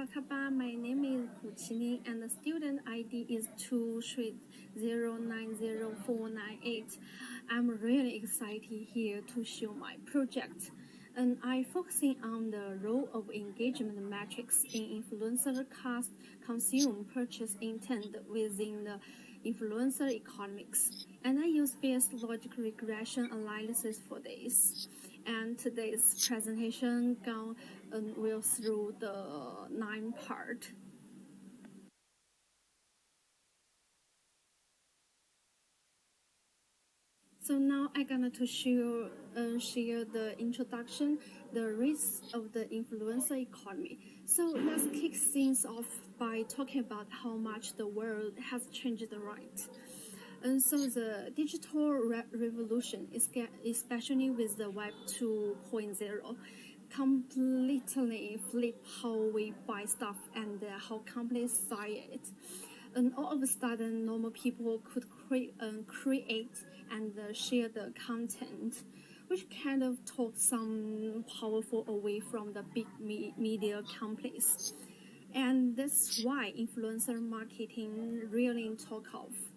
Kaba. My name is PUQILIN and the student ID is 230904988. I'm really excited here to show my project. And I'm focusing on the role of engagement metrics in influencer consume purchase intent within the influencer economics. And I use Bayes logic regression analysis for this. And today's presentation will through the 9 part. So now I'm gonna to share the introduction, the risks of the influencer economy. So let's kick things off by talking about how much the world has changed, right? And so the digital revolution, especially with the Web 2.0, completely flip how we buy stuff and how companies sell it. And all of a sudden, normal people could create and share the content, which kind of took some powerful away from the big media companies. And that's why influencer marketing really took off.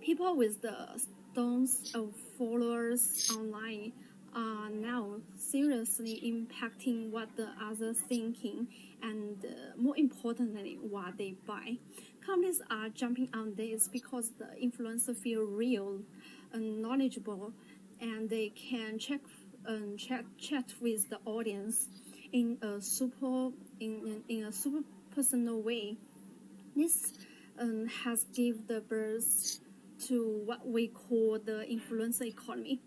People with the tons of followers online are now seriously impacting what the others thinking and more importantly what they buy. Companies are jumping on this because the influencers feel real and knowledgeable and they can chat with the audience in a super personal way. This has given the birth to what we call the influencer economy.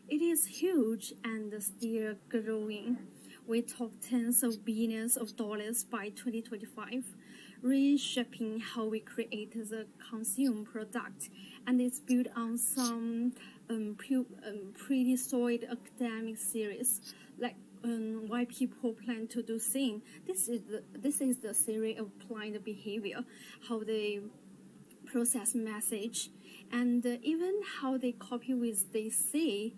It is huge and still growing. We talk tens of billions of dollars by 2025, reshaping how we create the consumer product, and it's built on some pretty solid academic series like why people plan to do things. This is the theory of blind behavior, how they process message, and even how they copy what they say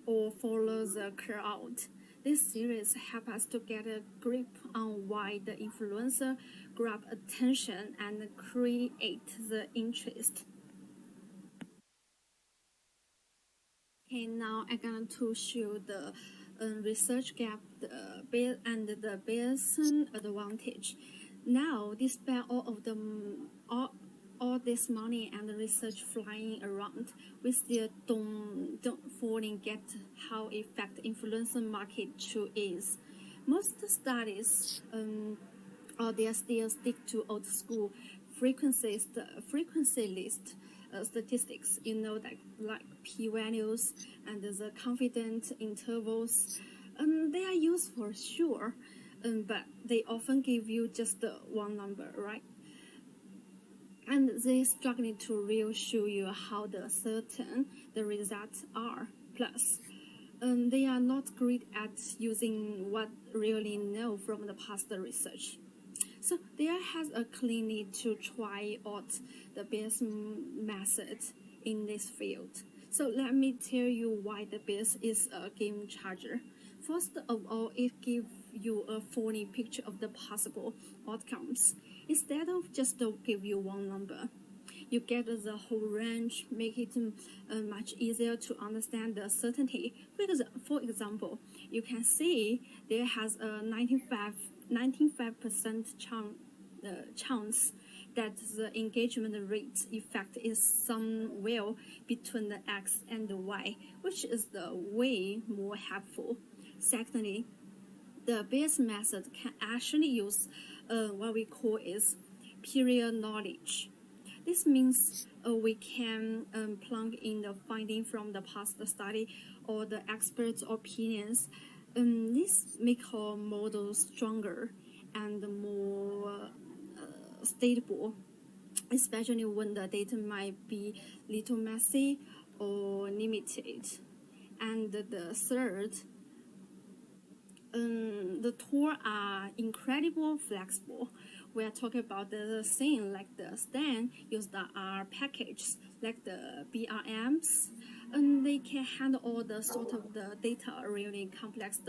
or follow the crowd. This series help us to get a grip on why the influencer grab attention and create the interest. Okay, now I'm going to show the research gap and the Bayesian advantage. Now, despite all this money and research flying around, we still don't fully get how effective influencer market truly is. Most studies they still stick to old school frequency list statistics, like p-values and the confidence intervals. They are useful, sure, but they often give you just one number, right? And they struggling to really show you how certain the results are. Plus, they are not great at using what really know from the past research. So there has a clear need to try out the best method in this field. So let me tell you why the Bayes is a game changer. First of all, it gives you a full picture of the possible outcomes. Instead of just give you one number, you get the whole range, make it much easier to understand the certainty. For example, you can see there has a 95% chance that the engagement rate effect is somewhere between the X and the Y, which is the way more helpful. Secondly, the Bayes method can actually use what we call is prior knowledge. This means we can plug in the finding from the past study or the experts' opinions. This makes our model stronger and more stable, especially when the data might be little messy or limited. And the third, the tools are incredibly flexible. We are talking about the thing like the STAN use the R packages like the BRMs, and they can handle all the sort of the data really complex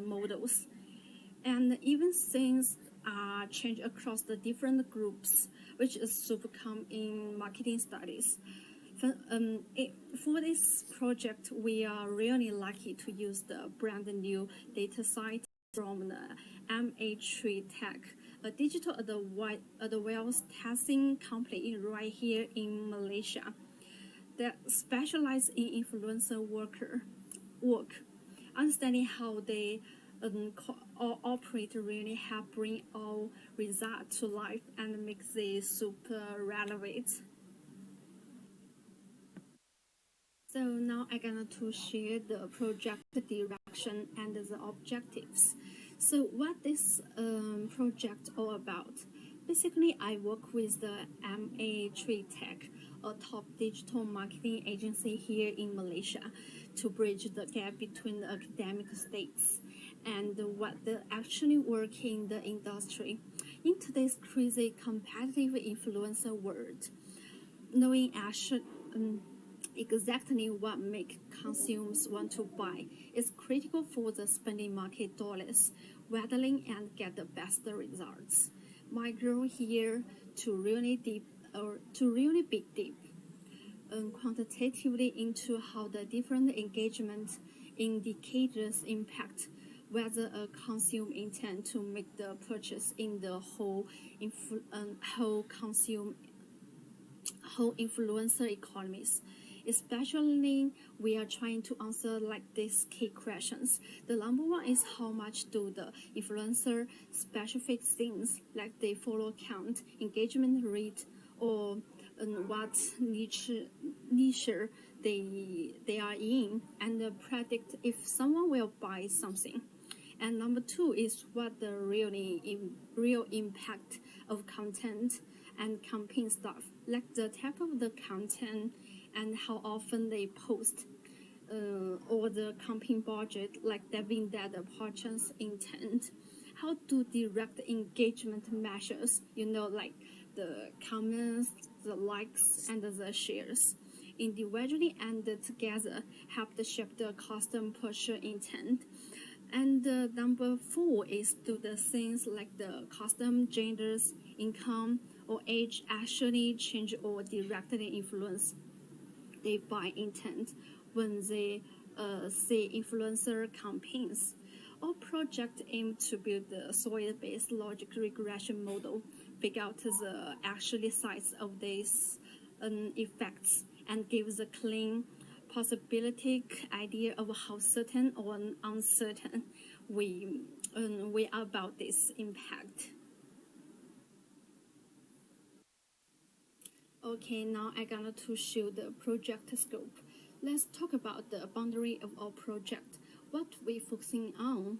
models. And even things are changed across the different groups, which is super common in marketing studies. For this project, we are really lucky to use the brand new data site from the MA3 Tech, a digital advanced testing company right here in Malaysia that specialize in influencer work. Understanding how they operate really help bring our results to life and make it super relevant. So now I'm going to share the project direction and the objectives. So what this project all about? Basically, I work with the MA3 Tech, a top digital marketing agency here in Malaysia, to bridge the gap between the academic states and what they actually work in the industry. In today's crazy competitive influencer world, knowing exactly what makes consumers want to buy is critical for the spending market dollars, waddling and get the best results. My goal here to really dig deep quantitatively into how the different engagement indicators impact whether a consumer intend to make the purchase in the whole influencer economies. Especially, we are trying to answer like these key questions. The number one is how much do the influencer specific things like they follow count, engagement rate, or what niche they are in, and predict if someone will buy something. And number two is what the real impact of content and campaign stuff, like the type of the content and how often they post, or the campaign budget, like having that purchase intent. How to direct engagement measures, like the comments, the likes, and the shares. Individually and together help to shape the custom purchase intent. And number four is do the things like the custom genders, income, or age actually change or directly influence they buy intent when they see influencer campaigns. Our project aim to build the soil-based logic regression model, figure out the actual size of these effects, and give a clean possibility idea of how certain or uncertain we are about this impact. Okay, now I'm going to show the project scope. Let's talk about the boundary of our project. What we're focusing on.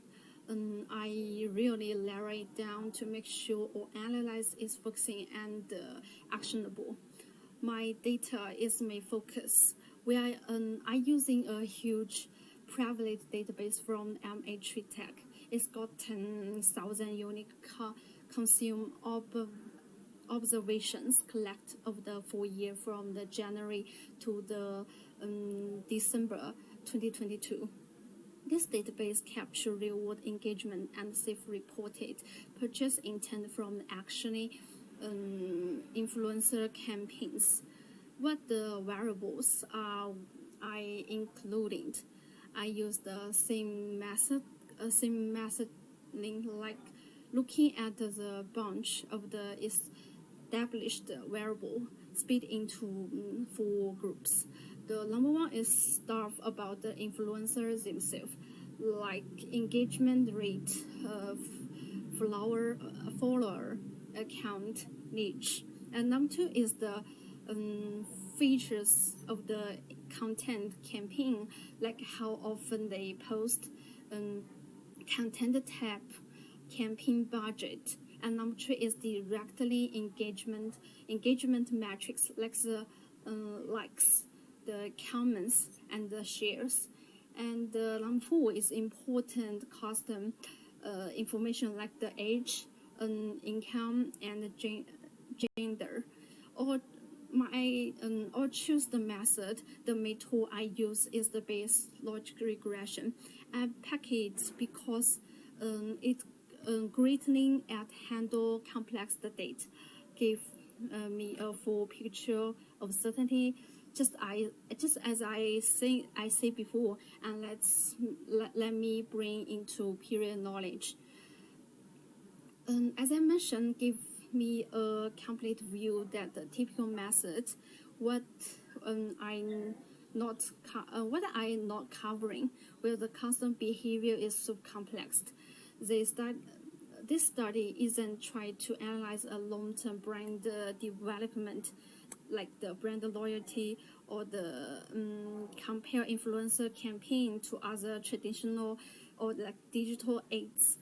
I really narrow it down to make sure our analysis is focusing and actionable. My data is my focus. We are using a huge privileged database from MA3 Tech. It's got 10,000 unique consumer observations collect over the 4 year from the January to the December 2022. This database captures real-world engagement and self-reported purchase intent from actually influencer campaigns. What the variables are I included? I use the same method like looking at the bunch of the established variable, split into 4 groups. The number one is stuff about the influencers themselves, like engagement rate, follower account niche. And number two is the features of the content campaign, like how often they post, content type, campaign budget. And number three is directly engagement metrics, like the likes, the comments, and the shares. And number four is important custom information like the age, income, and gender. Or choose the method. The method I use is the base logic regression. I pack it because it greatly at handle complex data, give me a full picture of certainty. Just as I say before, and let me bring into period knowledge. As I mentioned, give me a complete view that the typical method, what what I'm not covering, where the constant behavior is so complex. This study isn't trying to analyze a long-term brand development, like the brand loyalty or the compare influencer campaign to other traditional or like digital aids.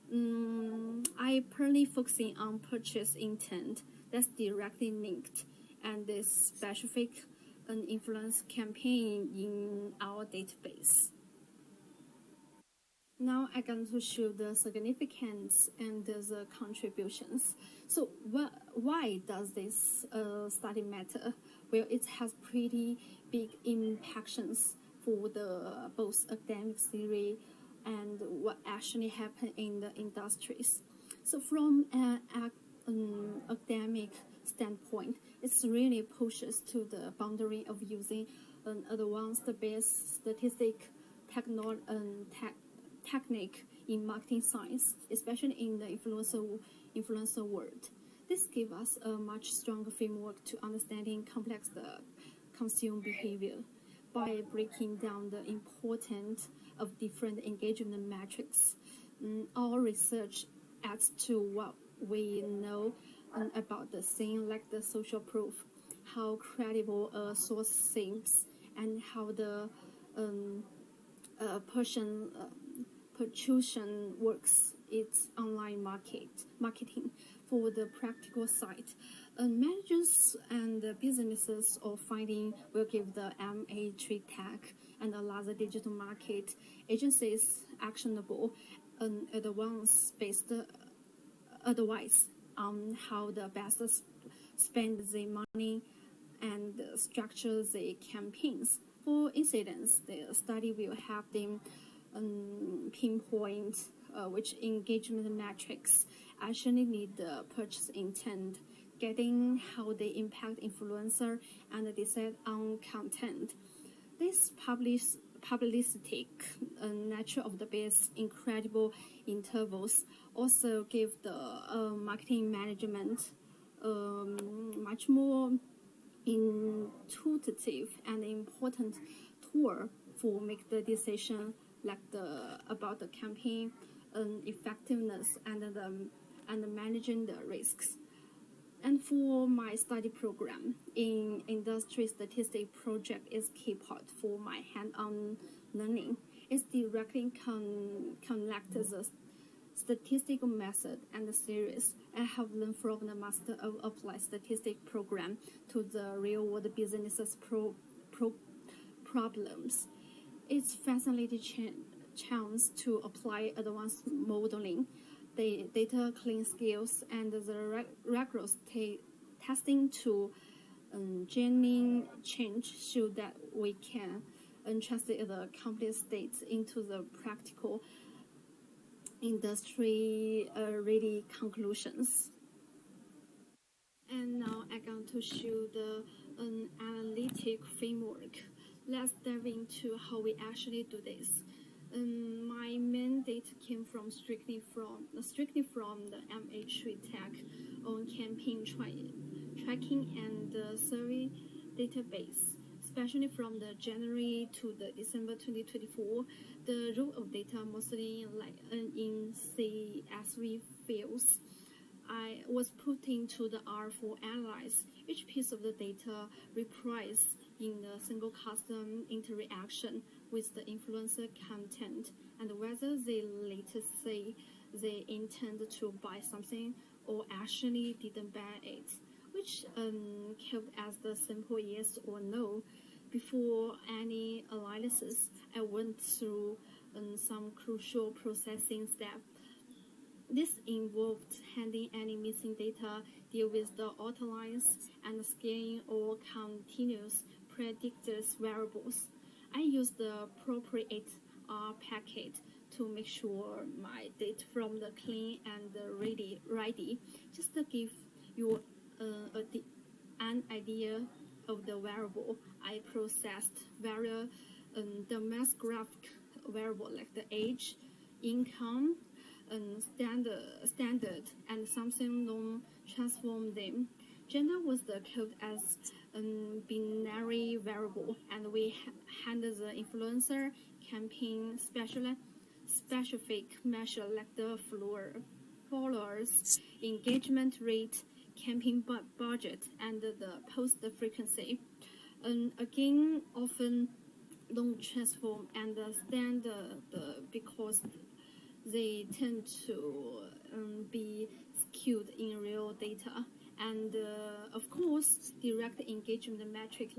I personally focusing on purchase intent that's directly linked and this specific influence campaign in our database. Now I'm going to show the significance and the contributions. So why does this study matter? Well, it has pretty big impactions for the both academic theory and what actually happened in the industries. So from an academic standpoint, it's really pushes to the boundary of using an advanced-based statistic technique in marketing science, especially in the influencer world. This gives us a much stronger framework to understanding complex consumer behavior by breaking down the importance of different engagement metrics. Our research adds to what we know about the thing like the social proof, how credible a source seems, and how the persuasion works. It's online marketing for the practical side. Managers and businesses of finding will give the MA3 tag and a larger digital market agencies actionable advance-based advice on how the best spend the money and structure the campaigns. For instance, the study will help them pinpoint which engagement metrics actually need the purchase intent, getting how they impact influencer and decide on content. This publicistic nature of the base incredible intervals also give the marketing management much more intuitive and important tool for make the decision like about the campaign effectiveness and managing the risks. And for my study program in industry statistic project is key part for my hand-on learning. It's directly connect the statistical method and the series I have learned from the Master of Applied Statistics program to the real-world businesses problems. It's fascinating chance to apply advanced modeling, the data clean skills, and the rigorous testing to genuine change so that we can translate the complex states into the practical industry ready conclusions. And now I'm going to show the analytic framework. Let's dive into how we actually do this. My main data came from strictly from the MH3 tag on campaign tracking and the survey database, especially from the January to the December 2024. The row of data mostly in CSV fields. I was put into the R for analyze. Each piece of the data reprised in a single custom interaction with the influencer content and whether they later say they intend to buy something or actually didn't buy it, which kept as the simple yes or no. Before any analysis, I went through some crucial processing steps. This involved handling any missing data, deal with the outlines, and scaling all continuous predictors variables. I used the appropriate R packet to make sure my data from the clean and ready. Just to give you an idea of the variable, I processed various demographic variable like the age, income, standard, and something long transform them. Gender was the code as binary variable, and we handle the influencer campaign specific measure like the followers, engagement rate, campaign budget, and the post frequency. Again, often don't transform and stand because they tend to be skewed in real data. And of course, direct engagement metric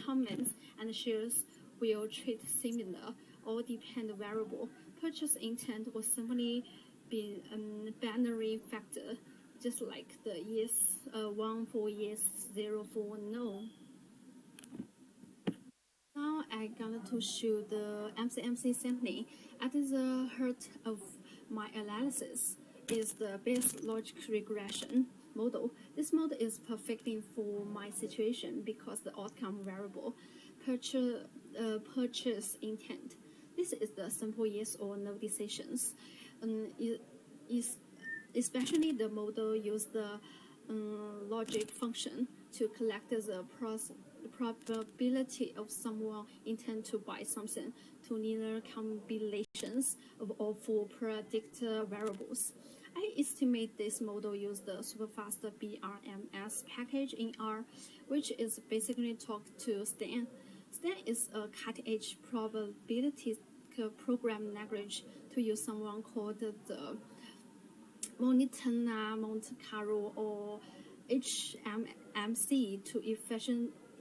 comments and shares will treat similar or depend variable. Purchase intent will simply be binary factor, just like the yes 1 for yes, 0 for no. Now I'm going to show the MCMC sampling. At the heart of my analysis is the base logic regression model. This model is perfectly for my situation because the outcome variable purchase intent. This is the simple yes or no decisions. Especially the model use the logic function to collect the probability of someone intend to buy something to linear combinations of all four predictor variables. I estimate this model use the superfast BRMS package in R, which is basically talk to Stan. Stan is a cutting-edge probability program language to use someone called the Montana, Monte Carlo, or HMMC to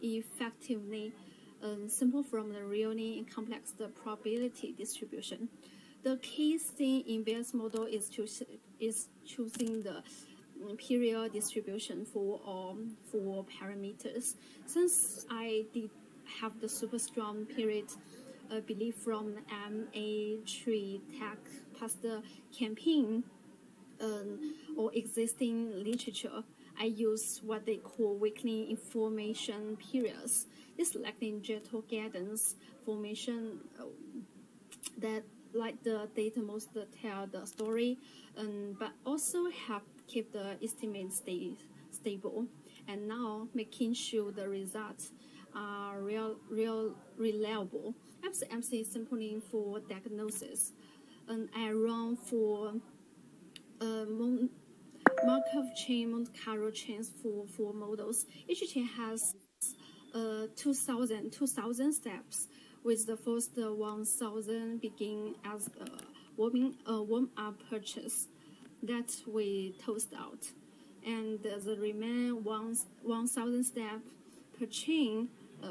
effectively simple from the really complex the probability distribution. The key thing in this model is choosing the period distribution for parameters. Since I did have the super strong period belief from MA tree tech past the campaign or existing literature, I use what they call weekly information periods. This likely gentle guidance formation that like the data most tell the story, but also help keep the estimate stable. And now making sure the results are reliable. MC is simply for diagnosis, and I run for Markov chain Monte Carlo chains for models. Each chain has 2,000 steps, with the first 1,000 begin as a warm-up purchase that we toast out, and the remaining 1,000 steps per chain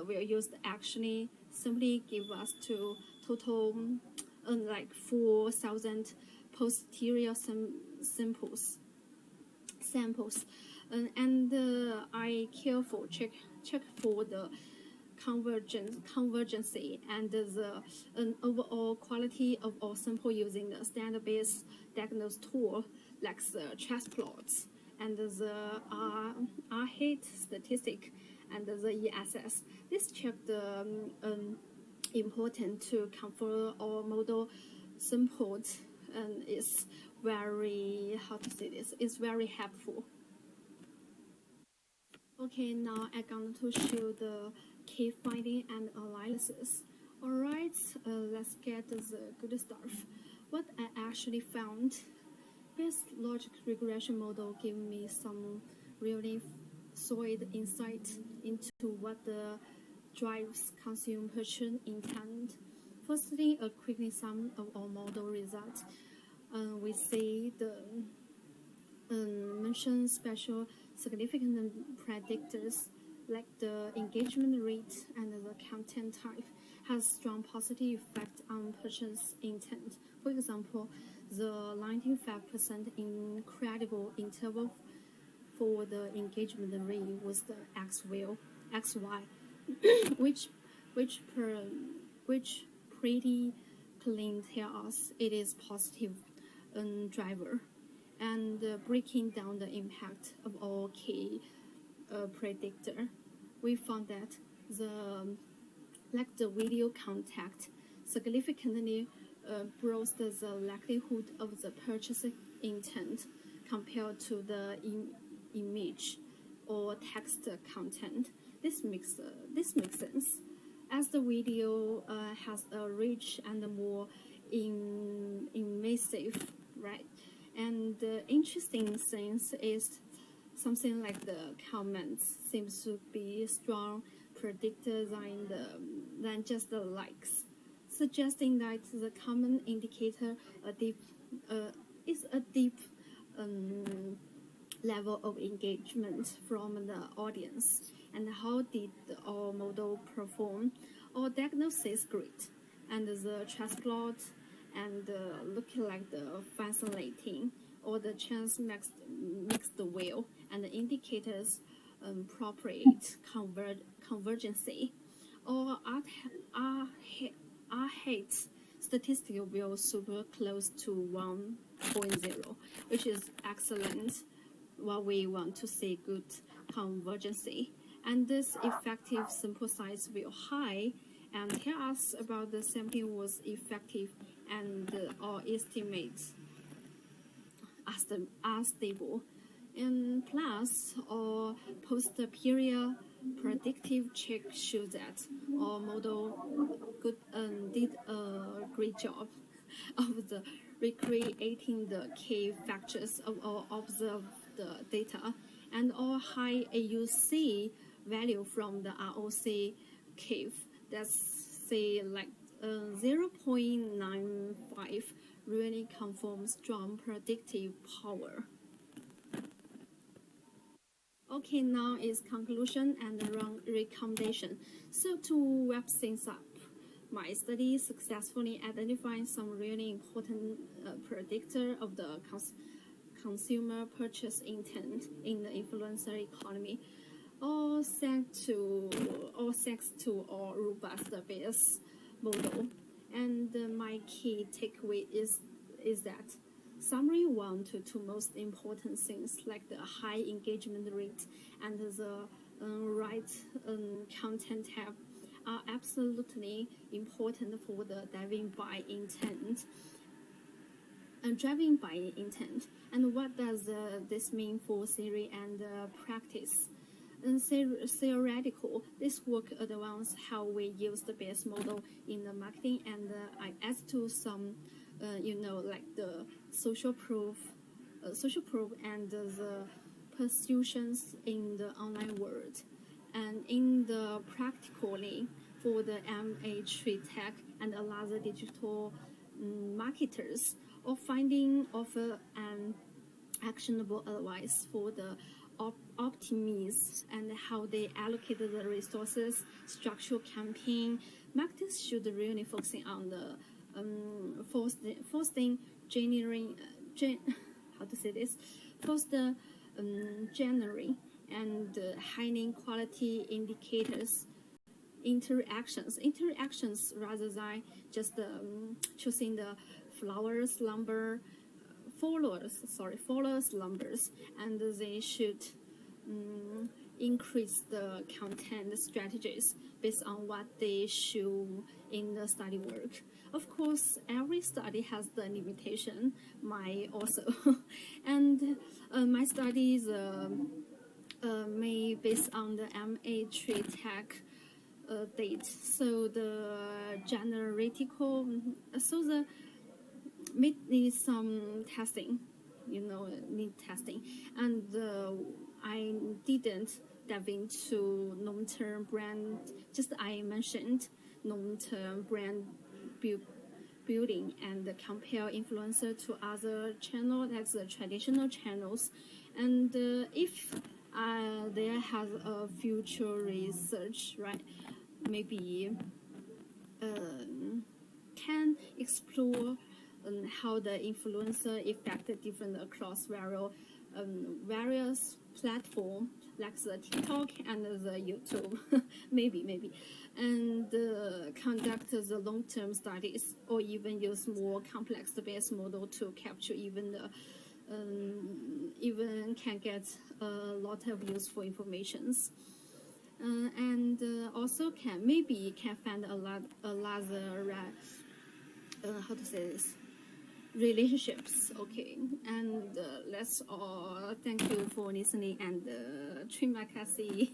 will use actually simply give us to total like 4,000 posterior samples. And I careful check for the convergency and the overall quality of our sample using the standard-based diagnosis tool like the chest plots and the R-hit statistic and the ESS. This check the important to confirm our model sampled and is very it's very helpful. Okay, now I'm going to show the key finding and analysis. Alright, let's get the good stuff. What I actually found, this logic regression model gave me some really solid insight into what the drives consumer purchase intent. Firstly, a quick sum of our model results. We see the mentioned special significant predictors like the engagement rate and the content type has strong positive effect on purchase intent. For example, the 95% incredible interval for the engagement rate was the XY, which pretty clean tell us it is positive driver, and breaking down the impact of all key predictor, we found that the video contact significantly brought the likelihood of the purchase intent compared to the image or text content. This makes sense, as the video has a rich and more immersive, right? And the interesting thing is something like the comments seems to be strong predictor than just the likes, suggesting that the common indicator is a deep level of engagement from the audience. And how did our model perform? Our diagnosis great, and the transport and looking like the fascinating, or the chance mixed well, and the indicators appropriate convergency, or our hate statistic will super close to 1.0, which is excellent. What we want to see good convergency, and this effective sample size will high and tell us about the sampling was effective, and our estimates are stable. And plus, our post-period predictive check shows that our model did a great job of the recreating the key factors of our observed data, and our high AUC value from the ROC curve, that's say like 0.95, really confirms strong predictive power. Okay, now is conclusion and recommendation. So to wrap things up, my study successfully identified some really important predictor of the consumer purchase intent in the influencer economy, all thanks to our robust base model. And my key takeaway is that summary 1 to 2 most important things, like the high engagement rate and the right content tab, are absolutely important for the driving by intent. And what does this mean for theory and practice? And theoretical, this work advances how we use the base model in the marketing, and I add to some, like the social proof and the persuasions in the online world. And in the practically, for the MA3 tech and other digital marketers, or finding offer an actionable advice for the optimists and how they allocate the resources, structural campaign. Marketers should really focusing on the fostering generating generating and hiding quality indicators, interactions rather than just choosing the followers numbers, and they should increase the content strategies based on what they show in the study work. Of course, every study has the limitation, mine also. And my studies may based on the MA3 tech date, so the generatical, so the need some testing, need testing, and I didn't dive into long-term brand. Just I mentioned long-term brand building and compare influencer to other channels, like the traditional channels, and if there has a future research, right? Maybe can explore how the influencer affect different across various platforms like the TikTok and the YouTube, maybe, and conduct the long-term studies, or even use more complex base model to capture even can get a lot of useful informations. And also can find a larger how to say this, relationships. Okay, and that's all. Thank you for listening, and terima kasih.